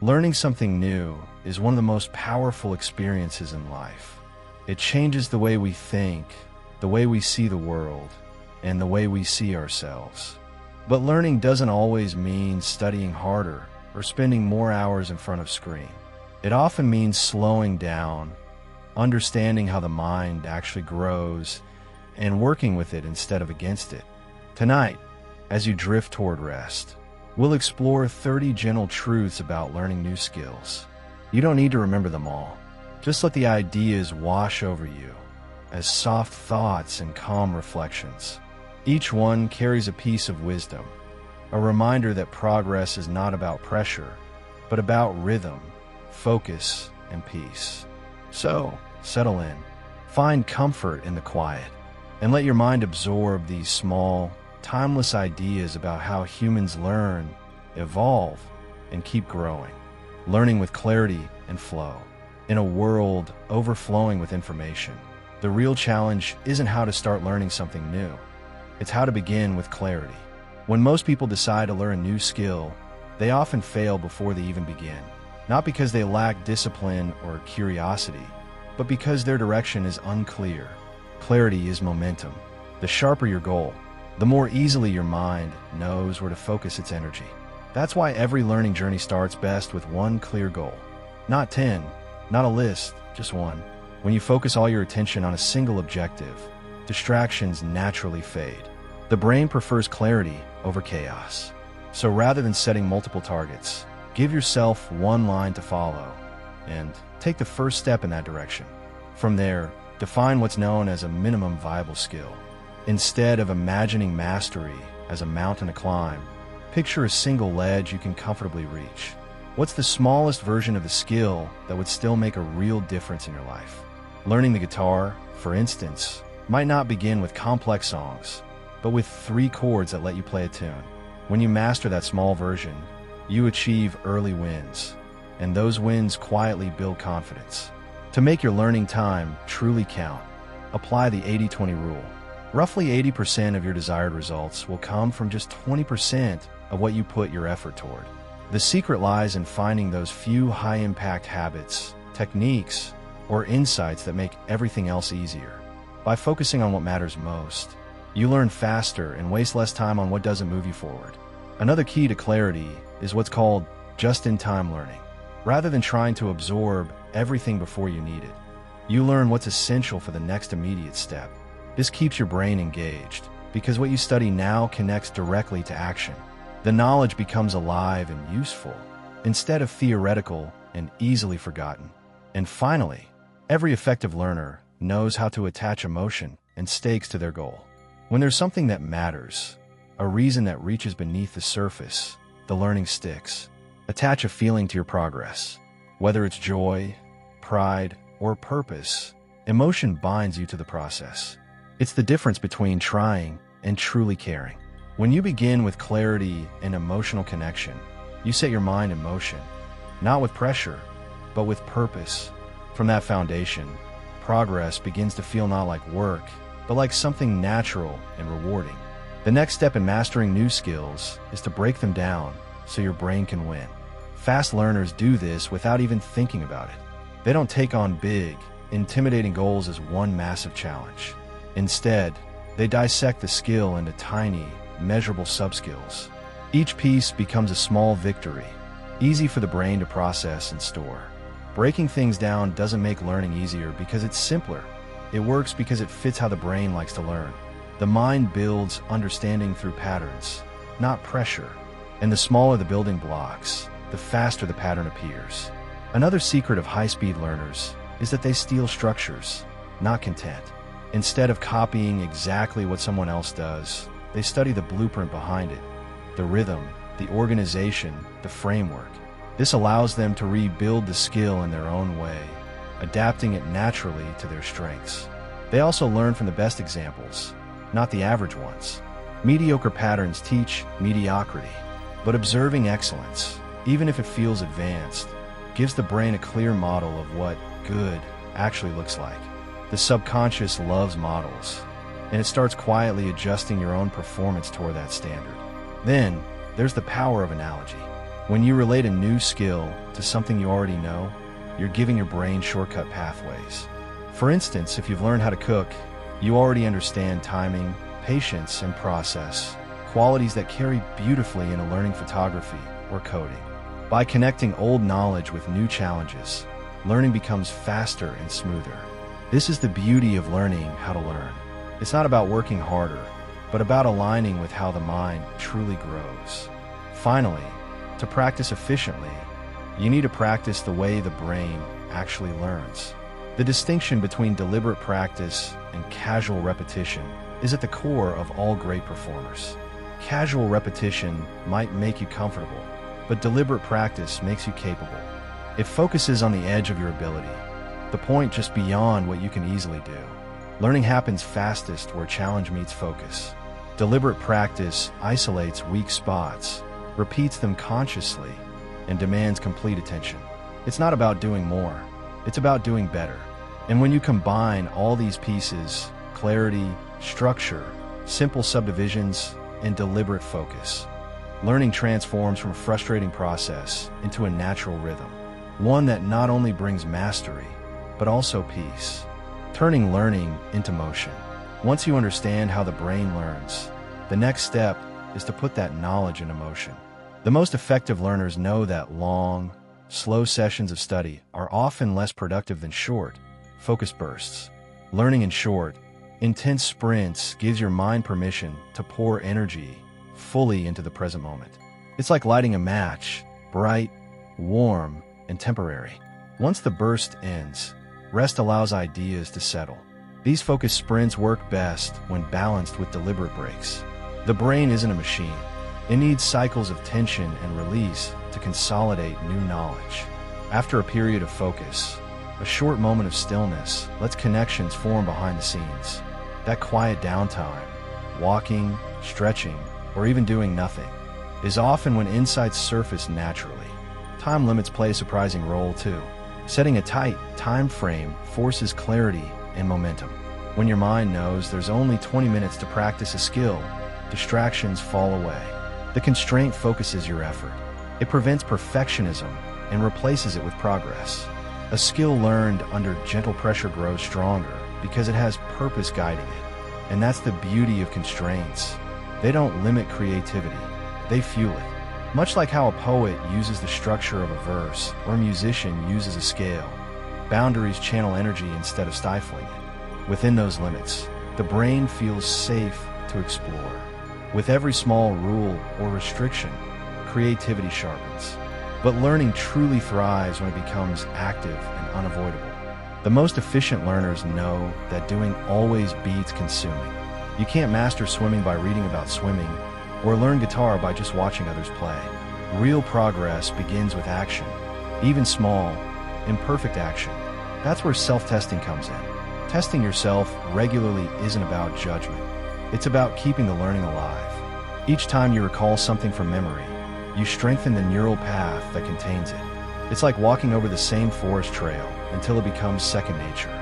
Learning something new is one of the most powerful experiences in life. It changes the way we think, the way we see the world, and the way we see ourselves. But learning doesn't always mean studying harder or spending more hours in front of a screen. It often means slowing down, understanding how the mind actually grows, and working with it instead of against it. Tonight, as you drift toward rest, we'll explore 30 gentle truths about learning new skills. You don't need to remember them all. Just let the ideas wash over you as soft thoughts and calm reflections. Each one carries a piece of wisdom, a reminder that progress is not about pressure, but about rhythm, focus, and peace. So, settle in, find comfort in the quiet, and let your mind absorb these small, timeless ideas about how humans learn, evolve, and keep growing, learning with clarity and flow. In a world overflowing with information, the real challenge isn't how to start learning something new. It's how to begin with clarity. When most people decide to learn a new skill, they often fail before they even begin. Not because they lack discipline or curiosity, but because their direction is unclear. Clarity is momentum. The sharper your goal, the more easily your mind knows where to focus its energy. That's why every learning journey starts best with one clear goal. Not 10, not a list, just one. When you focus all your attention on a single objective, distractions naturally fade. The brain prefers clarity over chaos. So rather than setting multiple targets, give yourself one line to follow and take the first step in that direction. From there, define what's known as a minimum viable skill. Instead of imagining mastery as a mountain to climb, picture a single ledge you can comfortably reach. What's the smallest version of a skill that would still make a real difference in your life? Learning the guitar, for instance, might not begin with complex songs, but with 3 chords that let you play a tune. When you master that small version, you achieve early wins, and those wins quietly build confidence. To make your learning time truly count, apply the 80-20 rule. Roughly 80% of your desired results will come from just 20% of what you put your effort toward. The secret lies in finding those few high-impact habits, techniques, or insights that make everything else easier. By focusing on what matters most, you learn faster and waste less time on what doesn't move you forward. Another key to clarity is what's called just-in-time learning. Rather than trying to absorb everything before you need it, you learn what's essential for the next immediate step. This keeps your brain engaged, because what you study now connects directly to action. The knowledge becomes alive and useful, instead of theoretical and easily forgotten. And finally, every effective learner knows how to attach emotion and stakes to their goal. When there's something that matters, a reason that reaches beneath the surface, the learning sticks. Attach a feeling to your progress. Whether it's joy, pride, or purpose, emotion binds you to the process. It's the difference between trying and truly caring. When you begin with clarity and emotional connection, you set your mind in motion, not with pressure, but with purpose. From that foundation, progress begins to feel not like work, but like something natural and rewarding. The next step in mastering new skills is to break them down so your brain can win. Fast learners do this without even thinking about it. They don't take on big, intimidating goals as one massive challenge. Instead, they dissect the skill into tiny, measurable sub-skills. Each piece becomes a small victory, easy for the brain to process and store. Breaking things down doesn't make learning easier because it's simpler. It works because it fits how the brain likes to learn. The mind builds understanding through patterns, not pressure. And the smaller the building blocks, the faster the pattern appears. Another secret of high-speed learners is that they steal structures, not content. Instead of copying exactly what someone else does, they study the blueprint behind it, the rhythm, the organization, the framework. This allows them to rebuild the skill in their own way, adapting it naturally to their strengths. They also learn from the best examples, not the average ones. Mediocre patterns teach mediocrity, but observing excellence, even if it feels advanced, gives the brain a clear model of what good actually looks like. The subconscious loves models, and it starts quietly adjusting your own performance toward that standard. Then, there's the power of analogy. When you relate a new skill to something you already know, you're giving your brain shortcut pathways. For instance, if you've learned how to cook, you already understand timing, patience, and process, qualities that carry beautifully into learning photography or coding. By connecting old knowledge with new challenges, learning becomes faster and smoother. This is the beauty of learning how to learn. It's not about working harder, but about aligning with how the mind truly grows. Finally, to practice efficiently, you need to practice the way the brain actually learns. The distinction between deliberate practice and casual repetition is at the core of all great performers. Casual repetition might make you comfortable, but deliberate practice makes you capable. It focuses on the edge of your ability, the point just beyond what you can easily do. Learning happens fastest where challenge meets focus. Deliberate practice isolates weak spots, repeats them consciously, and demands complete attention. It's not about doing more, it's about doing better. And when you combine all these pieces, clarity, structure, simple subdivisions, and deliberate focus, learning transforms from a frustrating process into a natural rhythm, one that not only brings mastery, but also peace, turning learning into motion. Once you understand how the brain learns, the next step is to put that knowledge into motion. The most effective learners know that long, slow sessions of study are often less productive than short, focused bursts. Learning in short, intense sprints gives your mind permission to pour energy fully into the present moment. It's like lighting a match, bright, warm, and temporary. Once the burst ends, rest allows ideas to settle. These focused sprints work best when balanced with deliberate breaks. The brain isn't a machine. It needs cycles of tension and release to consolidate new knowledge. After a period of focus, a short moment of stillness lets connections form behind the scenes. That quiet downtime, walking, stretching, or even doing nothing, is often when insights surface naturally. Time limits play a surprising role too. Setting a tight time frame forces clarity and momentum. When your mind knows there's only 20 minutes to practice a skill, distractions fall away. The constraint focuses your effort. It prevents perfectionism and replaces it with progress. A skill learned under gentle pressure grows stronger because it has purpose guiding it. And that's the beauty of constraints. They don't limit creativity, they fuel it. Much like how a poet uses the structure of a verse or a musician uses a scale, boundaries channel energy instead of stifling it. Within those limits, the brain feels safe to explore. With every small rule or restriction, creativity sharpens. But learning truly thrives when it becomes active and unavoidable. The most efficient learners know that doing always beats consuming. You can't master swimming by reading about swimming, or learn guitar by just watching others play. Real progress begins with action, even small, imperfect action. That's where self-testing comes in. Testing yourself regularly isn't about judgment. It's about keeping the learning alive. Each time you recall something from memory, you strengthen the neural path that contains it. It's like walking over the same forest trail until it becomes second nature.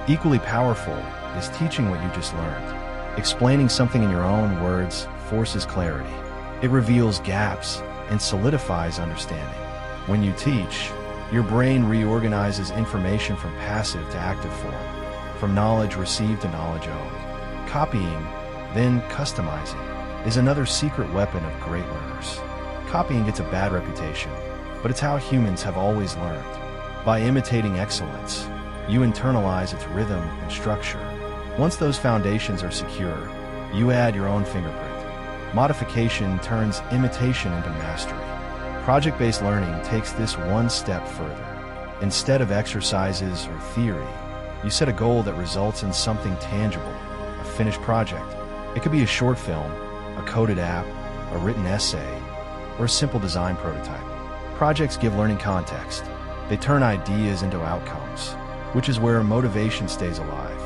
Equally powerful is teaching what you just learned. Explaining something in your own words forces clarity. It reveals gaps and solidifies understanding. When you teach, your brain reorganizes information from passive to active form, from knowledge received to knowledge owned. Copying, then customizing, is another secret weapon of great learners. Copying gets a bad reputation, but it's how humans have always learned. By imitating excellence, you internalize its rhythm and structure. Once those foundations are secure, you add your own fingerprint. Modification turns imitation into mastery. Project-based learning takes this one step further. Instead of exercises or theory, you set a goal that results in something tangible, a finished project. It could be a short film, a coded app, a written essay, or a simple design prototype. Projects give learning context. They turn ideas into outcomes, which is where motivation stays alive.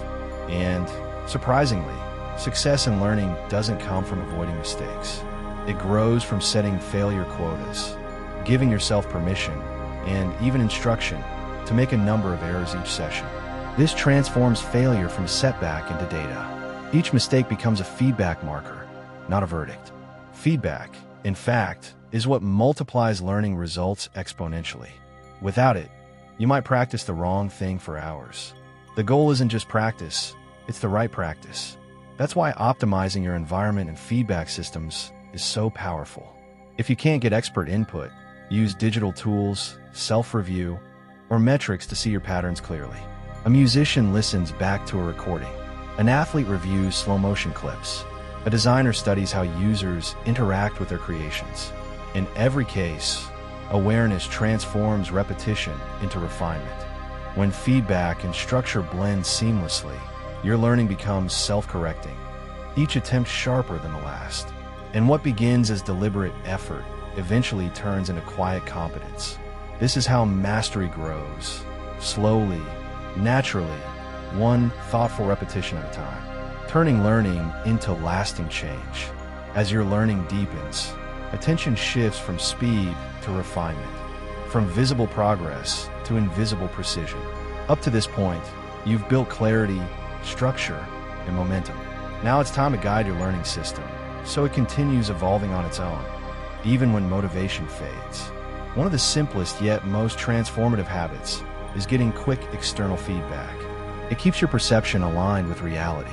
And, surprisingly, success in learning doesn't come from avoiding mistakes. It grows from setting failure quotas, giving yourself permission, and even instruction to make a number of errors each session. This transforms failure from a setback into data. Each mistake becomes a feedback marker, not a verdict. Feedback, in fact, is what multiplies learning results exponentially. Without it, you might practice the wrong thing for hours. The goal isn't just practice, it's the right practice. That's why optimizing your environment and feedback systems is so powerful. If you can't get expert input, use digital tools, self-review, or metrics to see your patterns clearly. A musician listens back to a recording. An athlete reviews slow-motion clips. A designer studies how users interact with their creations. In every case, awareness transforms repetition into refinement. When feedback and structure blend seamlessly, your learning becomes self-correcting, each attempt sharper than the last. And what begins as deliberate effort eventually turns into quiet competence. This is how mastery grows, slowly, naturally, one thoughtful repetition at a time, turning learning into lasting change. As your learning deepens, attention shifts from speed to refinement, from visible progress to invisible precision. Up to this point, you've built clarity, structure, and momentum. Now it's time to guide your learning system so it continues evolving on its own, even when motivation fades. One of the simplest yet most transformative habits is getting quick external feedback. It keeps your perception aligned with reality.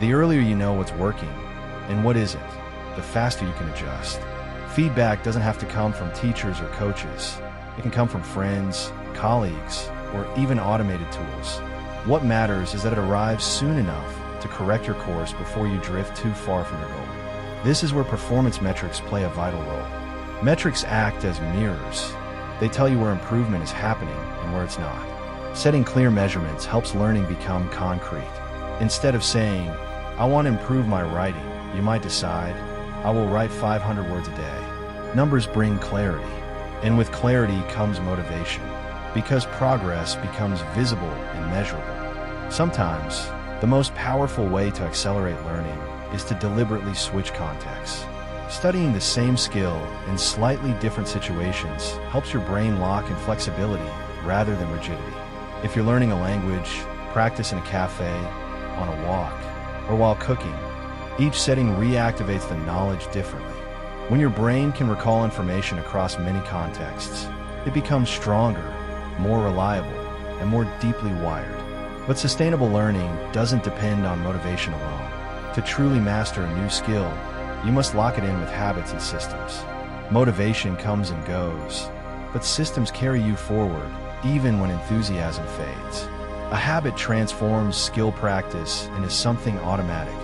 The earlier you know what's working and what isn't, the faster you can adjust. Feedback doesn't have to come from teachers or coaches. It can come from friends, colleagues, or even automated tools. What matters is that it arrives soon enough to correct your course before you drift too far from your goal. This is where performance metrics play a vital role. Metrics act as mirrors. They tell you where improvement is happening and where it's not. Setting clear measurements helps learning become concrete. Instead of saying, "I want to improve my writing," you might decide, "I will write 500 words a day." Numbers bring clarity, and with clarity comes motivation, because progress becomes visible and measurable. Sometimes, the most powerful way to accelerate learning is to deliberately switch contexts. Studying the same skill in slightly different situations helps your brain lock in flexibility rather than rigidity. If you're learning a language, practice in a cafe, on a walk, or while cooking, each setting reactivates the knowledge differently. When your brain can recall information across many contexts, it becomes stronger, more reliable, and more deeply wired. But sustainable learning doesn't depend on motivation alone. To truly master a new skill, you must lock it in with habits and systems. Motivation comes and goes, but systems carry you forward even when enthusiasm fades. A habit transforms skill practice into something automatic,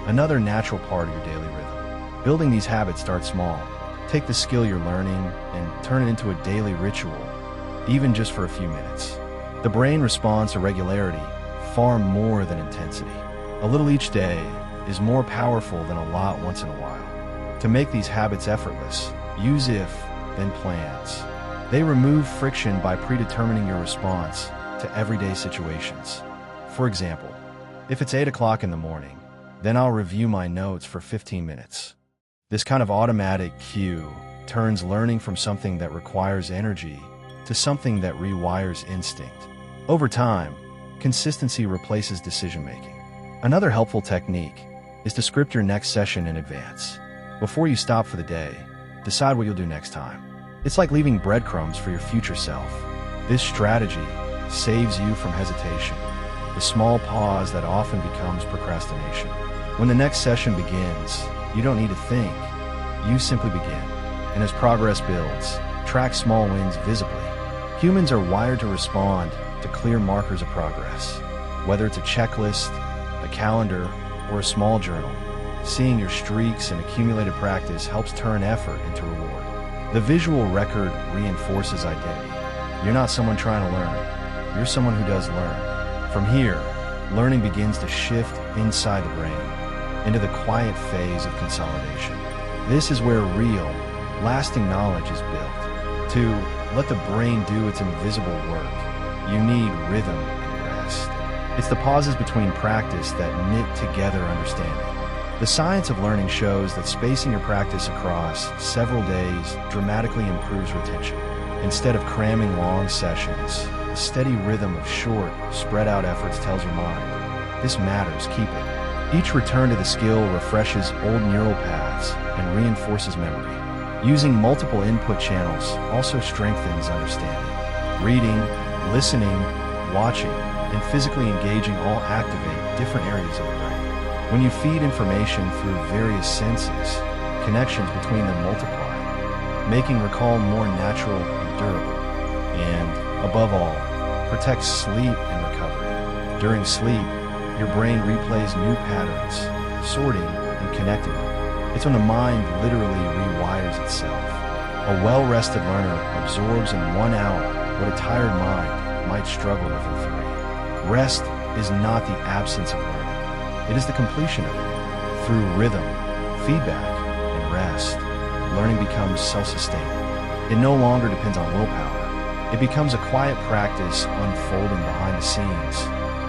another natural part of your daily rhythm. Building these habits starts small. Take the skill you're learning and turn it into a daily ritual, even just for a few minutes. The brain responds to regularity far more than intensity. A little each day is more powerful than a lot once in a while. To make these habits effortless, use if, then plans. They remove friction by predetermining your response to everyday situations. For example, if it's 8 o'clock in the morning, then I'll review my notes for 15 minutes. This kind of automatic cue turns learning from something that requires energy to something that rewires instinct. Over time, consistency replaces decision-making. Another helpful technique is to script your next session in advance. Before you stop for the day, decide what you'll do next time. It's like leaving breadcrumbs for your future self. This strategy saves you from hesitation, the small pause that often becomes procrastination. When the next session begins, you don't need to think. You simply begin. And as progress builds, track small wins visibly. Humans are wired to respond to clear markers of progress. Whether it's a checklist, a calendar, or a small journal, seeing your streaks and accumulated practice helps turn effort into reward. The visual record reinforces identity. You're not someone trying to learn. You're someone who does learn. From here, learning begins to shift inside the brain, into the quiet phase of consolidation. This is where real, lasting knowledge is built. To let the brain do its invisible work, you need rhythm and rest. It's the pauses between practice that knit together understanding. The science of learning shows that spacing your practice across several days dramatically improves retention. Instead of cramming long sessions, a steady rhythm of short, spread-out efforts tells your mind, this matters, keep it. Each return to the skill refreshes old neural paths and reinforces memory. Using multiple input channels also strengthens understanding. Reading, listening, watching, and physically engaging all activate different areas of the brain. When you feed information through various senses, connections between them multiply, making recall more natural and durable. And, above all, protects sleep and recovery. During sleep, your brain replays new patterns, sorting and connecting them. It's when the mind literally rewires itself. A well-rested learner absorbs in 1 hour what a tired mind might struggle with in 3. Rest is not the absence of learning. It is the completion of it. Through rhythm, feedback, and rest, learning becomes self-sustaining. It no longer depends on willpower. It becomes a quiet practice unfolding behind the scenes,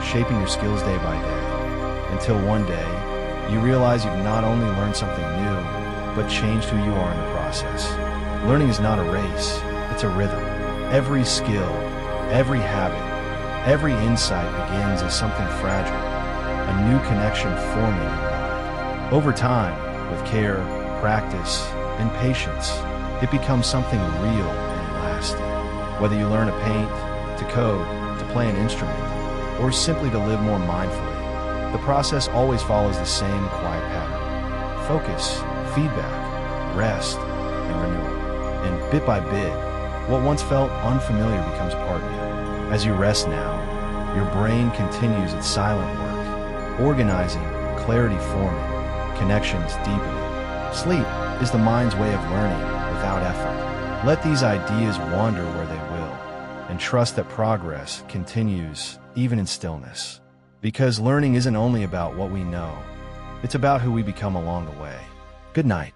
shaping your skills day by day, until one day, you realize you've not only learned something new, but changed who you are in the process. Learning is not a race, it's a rhythm. Every skill, every habit, every insight begins as something fragile, a new connection forming in your mind. Over time, with care, practice, and patience, it becomes something real and lasting. Whether you learn to paint, to code, to play an instrument, or simply to live more mindfully, the process always follows the same quiet pattern. Focus, feedback, rest, and renewal. And bit by bit, what once felt unfamiliar becomes a part of you. As you rest now, your brain continues its silent work, organizing, clarity forming, connections deepening. Sleep is the mind's way of learning without effort. Let these ideas wander where they will, and trust that progress continues even in stillness. Because learning isn't only about what we know, it's about who we become along the way. Good night.